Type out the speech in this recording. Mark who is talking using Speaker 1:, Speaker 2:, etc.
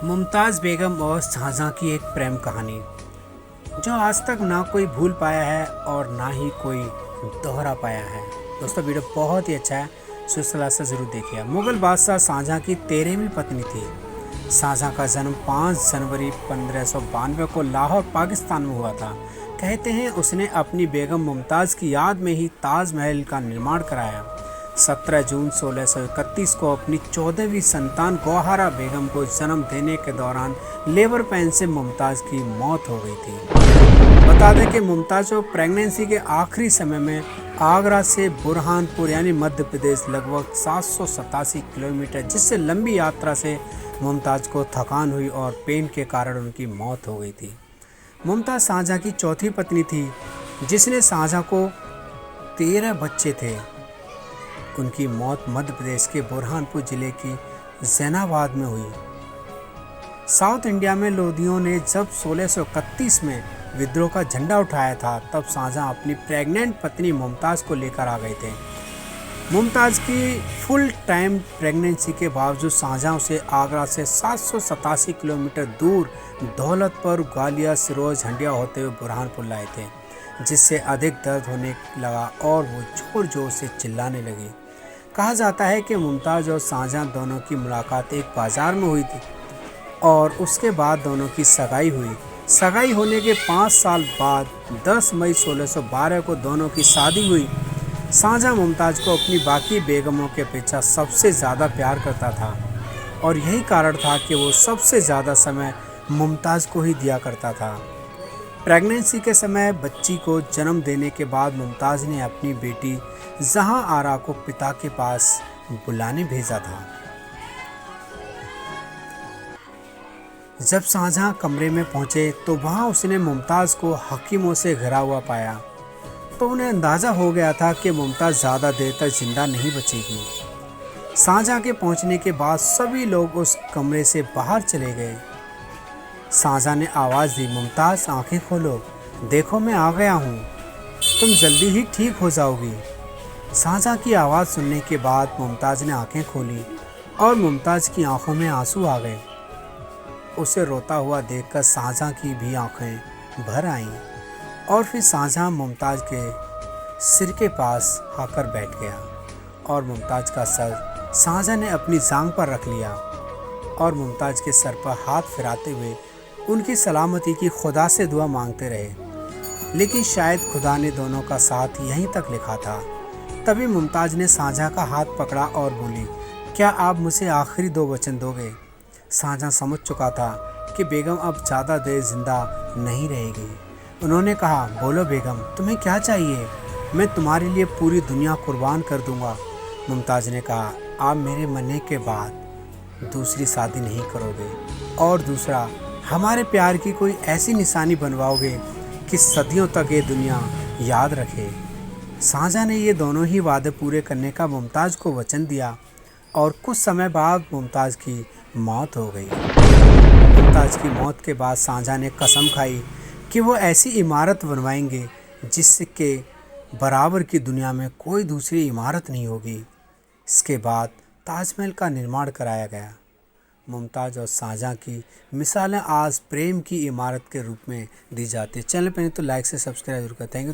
Speaker 1: मुमताज़ बेगम और शाहजहाँ की एक प्रेम कहानी जो आज तक ना कोई भूल पाया है और ना ही कोई दोहरा पाया है। दोस्तों वीडियो बहुत ही अच्छा है, सो इस सलाह से ज़रूर देखिए। मुग़ल बादशाह शाहजहाँ की 13वीं पत्नी थी। शाहजहाँ का जन्म 5 जनवरी 1592 को लाहौर पाकिस्तान में हुआ था। कहते हैं उसने अपनी बेगम मुमताज़ की याद में ही ताजमहल का निर्माण कराया। 17 जून 1631 को अपनी 14वीं संतान गौहरा बेगम को जन्म देने के दौरान लेबर पेन से मुमताज़ की मौत हो गई थी। बता दें कि मुमताज़ को प्रेगनेंसी के आखिरी समय में आगरा से बुरहानपुर यानी मध्य प्रदेश लगभग 787 किलोमीटर, जिससे लंबी यात्रा से मुमताज़ को थकान हुई और पेन के कारण उनकी मौत हो गई थी। मुमताज़ शाहजहाँ की चौथी पत्नी थी, जिसने शाहजहाँ को 13 बच्चे थे। उनकी मौत मध्य प्रदेश के बुरहानपुर जिले की जैनाबाद में हुई। साउथ इंडिया में लोधियों ने जब 1631 में विद्रोह का झंडा उठाया था, तब शाहजहाँ अपनी प्रेग्नेंट पत्नी मुमताज़ को लेकर आ गए थे। मुमताज़ की फुल टाइम प्रेगनेंसी के बावजूद शाहजहाँ उसे आगरा से 787 किलोमीटर दूर दौलतपुर, ग्वालियर, सिरोज, हंडिया होते हुए बुरहानपुर लाए थे, जिससे अधिक दर्द होने लगा और वो जोर जोर से चिल्लाने लगी। कहा जाता है कि मुमताज़ और शाहजहाँ दोनों की मुलाकात एक बाज़ार में हुई थी और उसके बाद दोनों की सगाई हुई। सगाई होने के 5 साल बाद 10 मई 1612 को दोनों की शादी हुई। शाहजहाँ मुमताज़ को अपनी बाकी बेगमों के अपेक्षा सबसे ज़्यादा प्यार करता था और यही कारण था कि वो सबसे ज़्यादा समय मुमताज़ को ही दिया करता था। प्रेगनेंसी के समय बच्ची को जन्म देने के बाद मुमताज़ ने अपनी बेटी जहां आरा को पिता के पास बुलाने भेजा था। जब शाहजहाँ कमरे में पहुंचे तो वहां उसने मुमताज़ को हकीमों से घिरा हुआ पाया, तो उन्हें अंदाज़ा हो गया था कि मुमताज़ ज़्यादा देर तक जिंदा नहीं बचेगी। शाहजहाँ के पहुंचने के बाद सभी लोग उस कमरे से बाहर चले गए। शाहजहाँ ने आवाज़ दी, मुमताज़ आंखें खोलो, देखो मैं आ गया हूँ, तुम जल्दी ही ठीक हो जाओगी। शाहजहाँ की आवाज़ सुनने के बाद मुमताज़ ने आंखें खोली और मुमताज़ की आंखों में आंसू आ गए। उसे रोता हुआ देखकर शाहजहाँ की भी आंखें भर आईं और फिर शाहजहाँ मुमताज़ के सिर के पास आकर बैठ गया और मुमताज़ का सर शाहजहाँ ने अपनी जांघ पर रख लिया और मुमताज़ के सर पर हाथ फिराते हुए उनकी सलामती की खुदा से दुआ मांगते रहे। लेकिन शायद खुदा ने दोनों का साथ यहीं तक लिखा था। तभी मुमताज़ ने शाहजहाँ का हाथ पकड़ा और बोली, क्या आप मुझे आखिरी 2 वचन दोगे? शाहजहाँ समझ चुका था कि बेगम अब ज़्यादा देर जिंदा नहीं रहेगी। उन्होंने कहा, बोलो बेगम, तुम्हें क्या चाहिए? मैं तुम्हारे लिए पूरी दुनिया कुर्बान कर दूंगा। मुमताज़ ने कहा, आप मेरे मरने के बाद दूसरी शादी नहीं करोगे और दूसरा हमारे प्यार की कोई ऐसी निशानी बनवाओगे कि सदियों तक ये दुनिया याद रखे। शाहजहाँ ने ये दोनों ही वादे पूरे करने का मुमताज़ को वचन दिया और कुछ समय बाद मुमताज़ की मौत हो गई। मुमताज़ की मौत के बाद शाहजहाँ ने कसम खाई कि वो ऐसी इमारत बनवाएंगे जिसके बराबर की दुनिया में कोई दूसरी इमारत नहीं होगी। इसके बाद ताजमहल का निर्माण कराया गया। मुमताज़ और शाहजहाँ की मिसालें आज प्रेम की इमारत के रूप में दी जाती है। चैनल पर नहीं तो लाइक से सब्सक्राइब जरूर करें। Thank you.